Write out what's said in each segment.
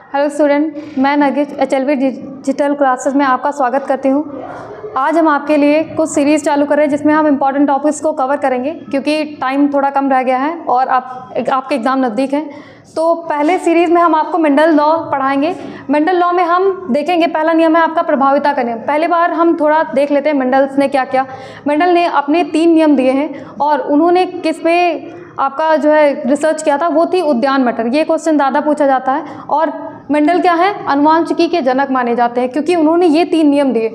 Hello student, मैं नगिच HLV digital classes में आपका स्वागत करती हूँ। आज हम आपके लिए कुछ सीरीज़ चालू कर रहे हैं जिसमें हम इम्पॉर्टेंट टॉपिक्स को कवर करेंगे क्योंकि टाइम थोड़ा कम रह गया है और आपके एग्ज़ाम नज़दीक हैं। तो पहले सीरीज़ में हम आपको मेंडल लॉ पढ़ाएंगे। मेंडल लॉ में हम देखेंगे, पहला नियम है आपका प्रभाविता का नियम। पहले बार हम थोड़ा देख लेते हैं मेंडल्स ने क्या किया। मेंडल ने अपने 3 नियम दिए हैं और उन्होंने किस पे आपका जो है रिसर्च किया था, वो थी उद्यान मटर। ये क्वेश्चन ज़्यादा पूछा जाता है। और मेंडल क्या है, अनुवांशिकी के जनक माने जाते हैं क्योंकि उन्होंने ये 3 नियम दिए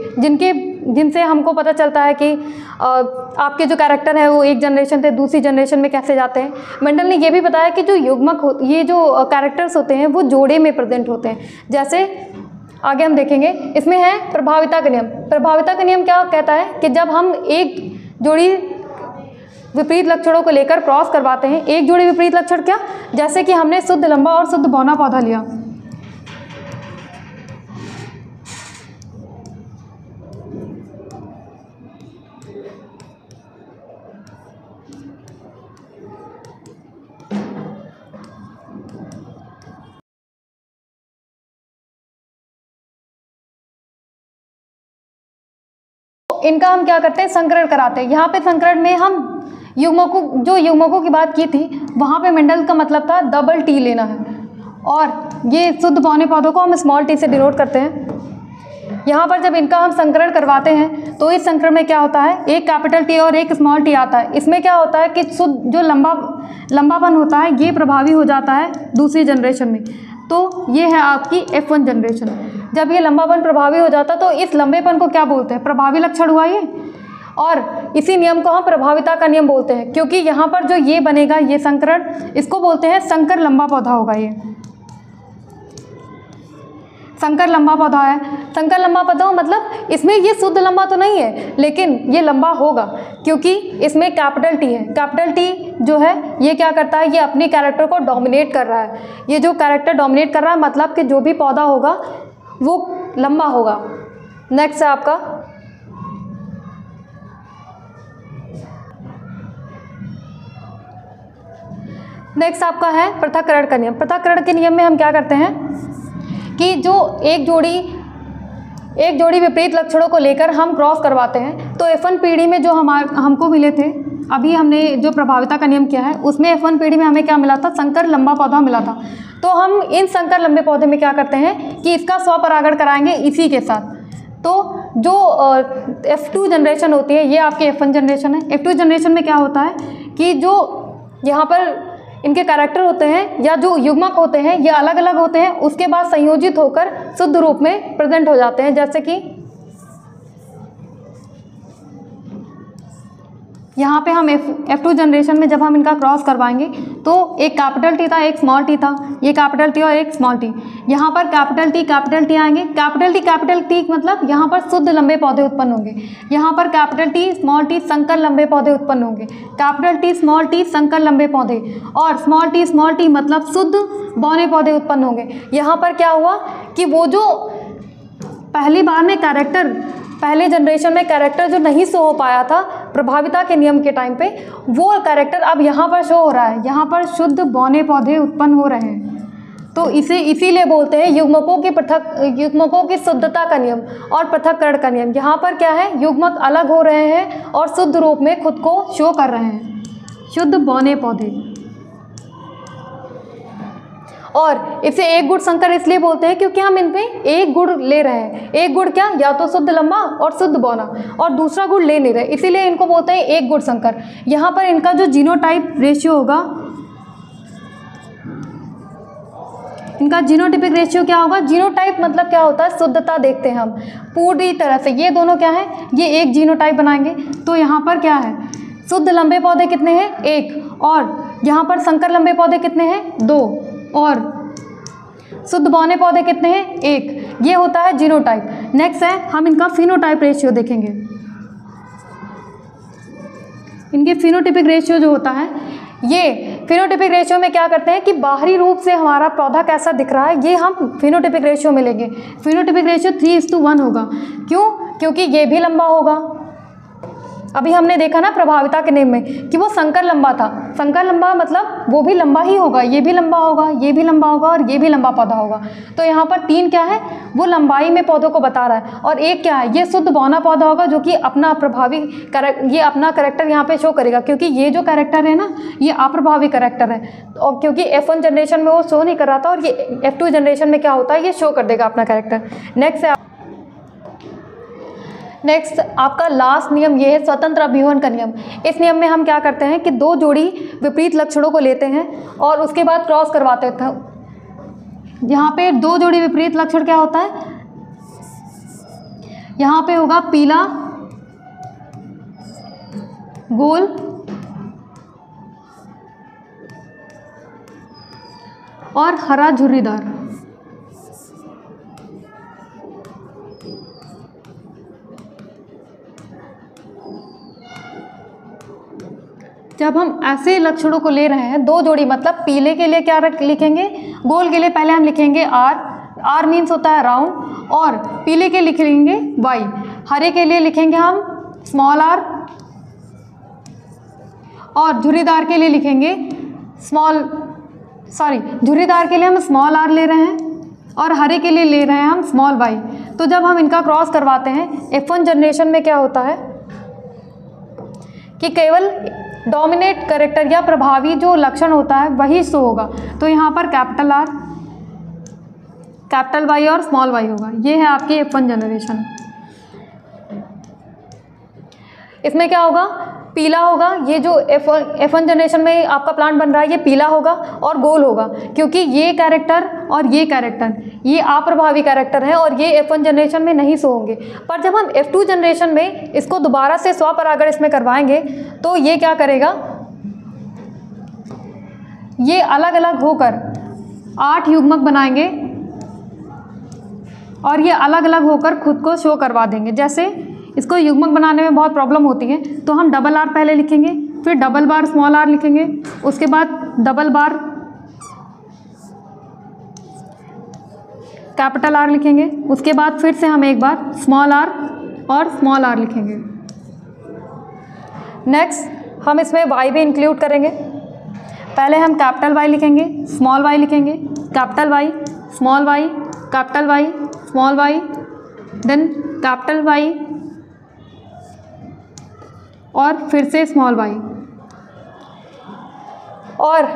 जिनसे हमको पता चलता है कि आपके जो कैरेक्टर है वो एक जनरेशन से दूसरी जनरेशन में कैसे जाते हैं। मेंडल ने ये भी बताया कि जो युग्मक ये जो कैरेक्टर्स होते हैं वो जोड़े में प्रेजेंट होते हैं। जैसे आगे हम देखेंगे, इसमें है प्रभाविता का नियम। प्रभाविता का नियम क्या कहता है कि जब हम एक जोड़ी विपरीत लक्षणों को लेकर क्रॉस करवाते हैं, एक जोड़ी विपरीत लक्षण क्या, जैसे कि हमने शुद्ध लंबा और शुद्ध बौना पौधा लिया। इनका हम क्या करते हैं, संकरण कराते हैं। यहाँ पे संकरण में हम युग्मकों की बात की थी, वहाँ पे मेंडल का मतलब था डबल टी लेना है और ये शुद्ध बौने पौधों को हम स्मॉल टी से डिनोट करते हैं। यहाँ पर जब इनका हम संकरण करवाते हैं तो इस संकरण में क्या होता है, एक कैपिटल टी और एक स्मॉल टी आता है। इसमें क्या होता है कि शुद्ध जो लंबापन होता है ये प्रभावी हो जाता है दूसरी जनरेशन में। तो ये है आपकी F1 जनरेशन। जब ये लंबापन प्रभावी हो जाता तो इस लंबेपन को क्या बोलते हैं, प्रभावी लक्षण हुआ ये। और इसी नियम को हम प्रभाविता का नियम बोलते हैं क्योंकि यहाँ पर जो ये बनेगा ये संकरण, इसको बोलते हैं संकर लंबा पौधा होगा। ये संकर लंबा पौधा है। संकर लंबा पौधा मतलब इसमें ये शुद्ध लंबा तो नहीं है लेकिन ये लंबा होगा क्योंकि इसमें कैपिटल टी है। कैपिटल टी जो है ये क्या करता है, ये अपने कैरेक्टर को डोमिनेट कर रहा है। ये जो कैरेक्टर डोमिनेट कर रहा है मतलब कि जो भी पौधा होगा वो लंबा होगा। नेक्स्ट है आपका है पृथक्करण का नियम। पृथक्करण के नियम में हम क्या करते हैं कि जो एक जोड़ी विपरीत लक्षणों को लेकर हम क्रॉस करवाते हैं। तो F1 पीढ़ी में जो हमको मिले थे, अभी हमने जो प्रभाविता का नियम किया है उसमें F1 पीढ़ी में हमें क्या मिला था, संकर लंबा पौधा मिला था। तो हम इन संकर लंबे पौधे में क्या करते हैं कि इसका स्वपरागण कराएंगे इसी के साथ। तो जो F2 जनरेशन होती है ये आपकी F1 जनरेशन है। F2 जनरेशन में क्या होता है कि जो यहाँ पर इनके कैरेक्टर होते हैं या जो युग्मक होते हैं ये अलग अलग होते हैं, उसके बाद संयोजित होकर शुद्ध रूप में प्रेजेंट हो जाते हैं। जैसे कि यहाँ पे हम F2 जनरेशन में जब हम इनका क्रॉस करवाएंगे तो एक कैपिटल टी था एक स्मॉल टी था, ये कैपिटल टी और एक स्मॉल टी। यहाँ पर कैपिटल टी आएंगे। कैपिटल टी मतलब यहाँ पर शुद्ध लंबे पौधे उत्पन्न होंगे। यहाँ पर कैपिटल टी स्मॉल टी संकर लंबे पौधे उत्पन्न होंगे। कैपिटल टी स्मॉल टी संकर लंबे पौधे और स्मॉल टी मतलब शुद्ध बौने पौधे उत्पन्न होंगे। यहाँ पर क्या हुआ कि वो जो पहली बार में पहले जनरेशन में कैरेक्टर जो नहीं शो हो पाया था प्रभाविता के नियम के टाइम पे, वो कैरेक्टर अब यहाँ पर शो हो रहा है। यहाँ पर शुद्ध बौने पौधे उत्पन्न हो रहे हैं। तो इसीलिए बोलते हैं युग्मकों की शुद्धता का नियम और पृथक्करण का नियम। यहाँ पर क्या है, युग्मक अलग हो रहे हैं और शुद्ध रूप में खुद को शो कर रहे हैं, शुद्ध बौने पौधे। और इसे एक गुण संकर इसलिए बोलते हैं क्योंकि हम इनमें एक गुण ले रहे हैं। एक गुण क्या, या तो शुद्ध लंबा और शुद्ध बौना, और दूसरा गुण ले नहीं रहे, इसीलिए इनको बोलते हैं एक गुण संकर। यहाँ पर इनका जो जीनोटाइप रेशियो होगा, इनका जीनोटाइपिक रेशियो क्या होगा। जीनोटाइप मतलब क्या होता है, शुद्धता देखते हैं हम पूरी तरह से। ये दोनों क्या है, ये एक जीनोटाइप बनाएंगे। तो यहाँ पर क्या है, शुद्ध लंबे पौधे कितने हैं, 1, और यहाँ पर संकर लंबे पौधे कितने हैं, 2, और शुद्ध बौने पौधे कितने हैं, 1। ये होता है जीनोटाइप। नेक्स्ट है हम इनका फिनोटाइप रेशियो देखेंगे। इनके फिनोटाइपिक रेशियो जो होता है, ये फिनोटाइपिक रेशियो में क्या करते हैं कि बाहरी रूप से हमारा पौधा कैसा दिख रहा है ये हम फिनोटाइपिक रेशियो में लेंगे। फिनोटाइपिक रेशियो 3:1 होगा। क्यों, क्योंकि ये भी लंबा होगा अभी हमने देखा ना प्रभाविता के नेम में कि वो संकर लंबा था। संकर लंबा मतलब वो भी लंबा ही होगा, ये भी लंबा होगा, ये भी लंबा होगा और ये भी लंबा पौधा होगा। तो यहाँ पर 3 क्या है, वो लंबाई में पौधों को बता रहा है। और 1 क्या है, ये शुद्ध बौना पौधा होगा जो कि अपना प्रभावी ये अपना कैरेक्टर यहाँ पे शो करेगा, क्योंकि ये जो कैरेक्टर है ना ये अप्रभावी कैरेक्टर है। और क्योंकि F1 जनरेशन में वो शो नहीं कर रहा था और ये F2 जनरेशन में क्या होता है, ये शो कर देगा अपना कैरेक्टर। नेक्स्ट आपका लास्ट नियम ये है स्वतंत्र अभिवन का नियम। इस नियम में हम क्या करते हैं कि 2 जोड़ी विपरीत लक्षणों को लेते हैं और उसके बाद क्रॉस करवाते थे। यहाँ पे 2 जोड़ी विपरीत लक्षण क्या होता है, यहाँ पे होगा पीला गोल और हरा झुर्रीदार। जब हम ऐसे लक्षणों को ले रहे हैं 2 जोड़ी, मतलब पीले के लिए क्या लिखेंगे, गोल के लिए पहले हम लिखेंगे आर मीन्स होता है राउंड, और पीले के लिखेंगे वाई, हरे के लिए लिखेंगे हम स्मॉल आर, और झुर्रीदार के लिए लिखेंगे झुर्रीदार के लिए हम स्मॉल आर ले रहे हैं और हरे के लिए ले रहे हैं हम स्मॉल वाई। तो जब हम इनका क्रॉस करवाते हैं F1 जनरेशन में क्या होता है कि केवल डोमिनेट कैरेक्टर या प्रभावी जो लक्षण होता है वही शो होगा। तो यहाँ पर कैपिटल आर, कैपिटल वाई और स्मॉल वाई होगा। ये है आपकी F1 जनरेशन। इसमें क्या होगा, पीला होगा। ये जो F1 जनरेशन में आपका प्लांट बन रहा है ये पीला होगा और गोल होगा, क्योंकि ये कैरेक्टर और ये कैरेक्टर ये अप्रभावी कैरेक्टर है और ये F1 जनरेशन में नहीं शो होंगे। पर जब हम F2 जनरेशन में इसको दोबारा से स्वपरागण इसमें करवाएंगे तो ये क्या करेगा, ये अलग अलग होकर 8 युग्मक बनाएंगे और ये अलग अलग होकर खुद को शो करवा देंगे। जैसे इसको युग्मक बनाने में बहुत प्रॉब्लम होती है, तो हम डबल आर पहले लिखेंगे, फिर डबल बार स्मॉल आर लिखेंगे, उसके बाद डबल बार कैपिटल आर लिखेंगे, उसके बाद फिर से हम एक बार स्मॉल आर और स्मॉल आर लिखेंगे। नेक्स्ट हम इसमें वाई भी इंक्लूड करेंगे। पहले हम कैपिटल वाई लिखेंगे, स्मॉल वाई लिखेंगे, capital Y, small Y, capital Y, small y, then capital Y और फिर से स्मॉल वाई। और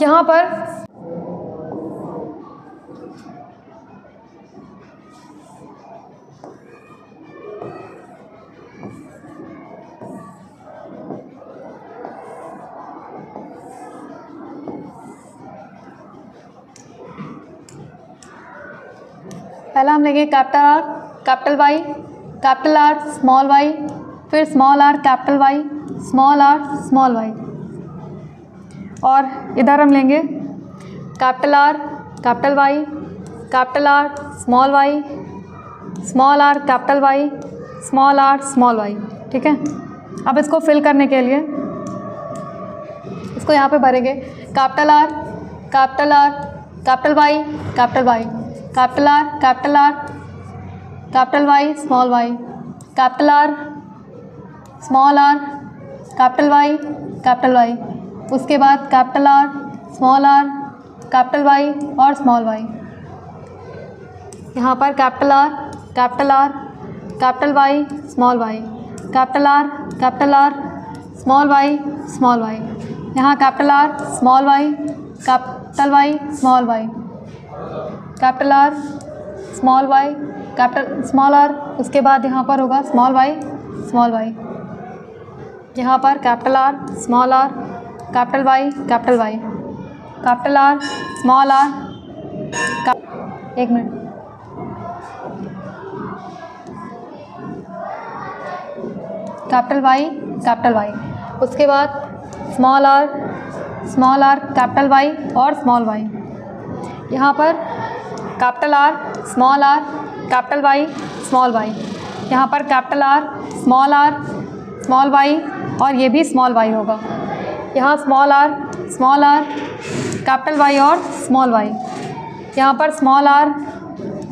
यहाँ पर पहला हम लेंगे capital R, capital Y, capital R, small Y, फिर small are, capital Y, small R, small Y. और इधर हम लेंगे capital R, capital Y, capital R, small Y, small are, capital Y, small R, small Y. ठीक है, अब इसको fill करने के लिए इसको यहाँ पे भरेंगे capital R, capital R, capital Y, capital Y, capital R, capital R, capital Y, small Y, capital R, small are, capital Y, capital Y, उसके बाद capital R, small are, capital Y और स्मॉल वाई। यहाँ पर capital R, capital R, capital Y, small Y, capital R, capital R, small Y, small Y. यहाँ capital R, small Y, capital Y, small Y, capital R, small Y, capital small are, उसके बाद यहाँ पर होगा small Y, small Y. यहाँ पर capital R, small are, capital Y, capital Y, capital R, small R, एक minute, capital Y, capital Y, उसके बाद स्मॉल आर, कैपिटल वाई और स्मॉल वाई। यहाँ पर capital R, small are, capital Y, small Y. यहाँ पर capital R, small Y और ये भी स्मॉल वाई होगा। यहाँ स्मॉल आर, कैपिटल वाई और स्मॉल वाई। यहाँ पर स्मॉल आर,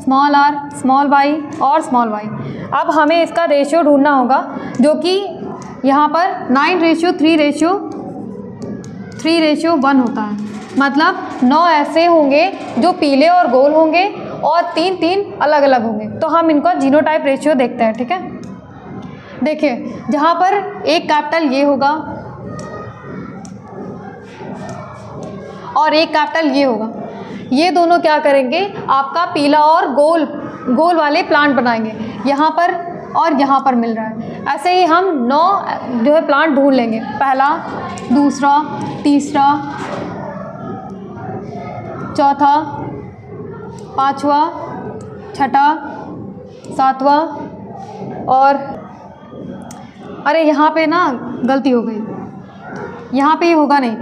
स्मॉल वाई और स्मॉल वाई। अब हमें इसका रेशियो ढूंढना होगा जो कि यहाँ पर 9:3:1 होता है। मतलब 9 ऐसे होंगे जो पीले और गोल होंगे और 3 अलग अलग होंगे। तो हम इनका जीनोटाइप रेशियो देखते हैं, ठीक है। देखिए जहाँ पर एक कैपिटल ये होगा और एक कैपिटल ये होगा, ये दोनों क्या करेंगे, आपका पीला और गोल वाले प्लांट बनाएंगे। यहाँ पर और यहाँ पर मिल रहा है। ऐसे ही हम 9 जो है प्लांट ढूंढ लेंगे, पहला, दूसरा, तीसरा, चौथा, पाँचवा, छठा, सातवां और अरे यहाँ पे ना गलती हो गई, यहाँ पे ये होगा नहीं,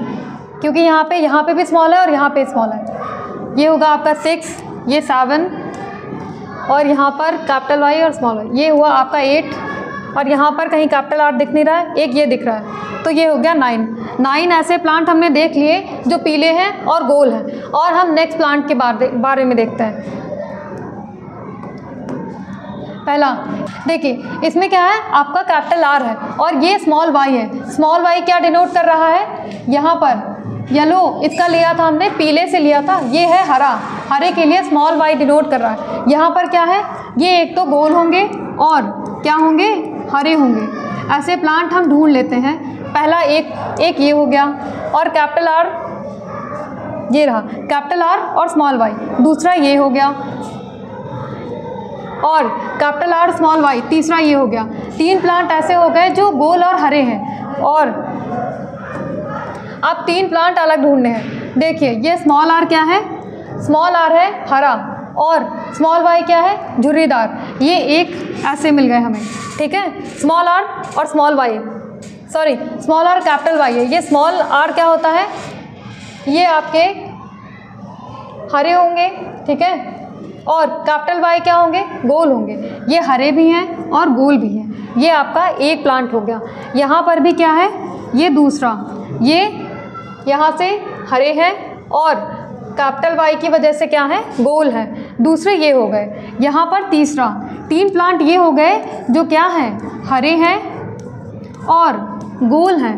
क्योंकि यहाँ पे भी स्मॉल है और यहाँ पे स्मॉल है। ये होगा आपका 6, ये 7 और यहाँ पर कैपिटल वाई और स्मॉल वाई, ये हुआ आपका 8 और यहाँ पर कहीं कैपिटल आर दिख नहीं रहा है, एक ये दिख रहा है, तो ये हो गया 9 ऐसे प्लांट हमने देख लिए जो पीले हैं और गोल हैं। और हम नेक्स्ट प्लांट के बारे में देखते हैं। पहला देखिए, इसमें क्या है, आपका कैपिटल आर है और ये स्मॉल वाई है। स्मॉल वाई क्या डिनोट कर रहा है, यहाँ पर येलो इसका लिया था हमने, पीले से लिया था, ये है हरा, हरे के लिए स्मॉल वाई डिनोट कर रहा है। यहाँ पर क्या है, ये एक तो गोल होंगे और क्या होंगे, हरे होंगे। ऐसे प्लांट हम ढूंढ लेते हैं। पहला एक ये हो गया और कैपिटल आर ये रहा, कैपिटल आर और स्मॉल वाई। दूसरा ये हो गया और कैपिटल आर स्मॉल वाई। तीसरा ये हो गया। 3 प्लांट ऐसे हो गए जो गोल और हरे हैं और अब 3 प्लांट अलग ढूंढने हैं। देखिए ये स्मॉल आर क्या है, स्मॉल आर है हरा और स्मॉल वाई क्या है, झुर्रीदार। ये एक ऐसे मिल गए हमें, ठीक है। स्मॉल आर और small y, sorry small are capital Y है। ये स्मॉल आर क्या होता है, ये आपके हरे होंगे, ठीक है, और कैपिटल वाई क्या होंगे, गोल होंगे। ये हरे भी हैं और गोल भी हैं। ये आपका एक प्लांट हो गया। यहाँ पर भी क्या है, ये दूसरा, ये यहाँ से हरे हैं और कैपिटल वाई की वजह से क्या है, गोल है। दूसरे ये हो गए। यहाँ पर तीसरा, 3 प्लांट ये हो गए जो क्या हैं, हरे हैं और गोल हैं,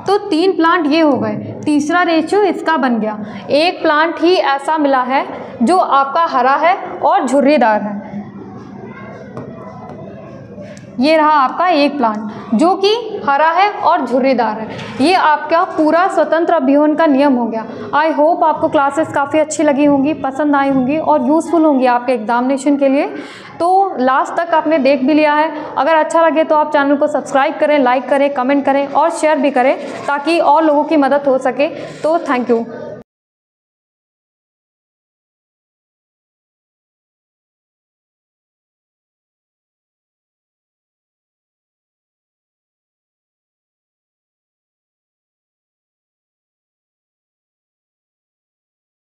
तो 3 प्लांट ये हो गए। तीसरा रेशियो इसका बन गया। एक प्लांट ही ऐसा मिला है जो आपका हरा है और झुर्रीदार है। ये रहा आपका एक प्लांट जो कि हरा है और झुर्रीदार है। ये आपका पूरा स्वतंत्र अभियोजन का नियम हो गया। आई होप आपको क्लासेस काफ़ी अच्छी लगी होंगी, पसंद आई होंगी और यूज़फुल होंगी आपके एग्जामिनेशन के लिए। तो लास्ट तक आपने देख भी लिया है। अगर अच्छा लगे तो आप चैनल को सब्सक्राइब करें, लाइक करें, कमेंट करें और शेयर भी करें ताकि और लोगों की मदद हो सके। तो थैंक यू।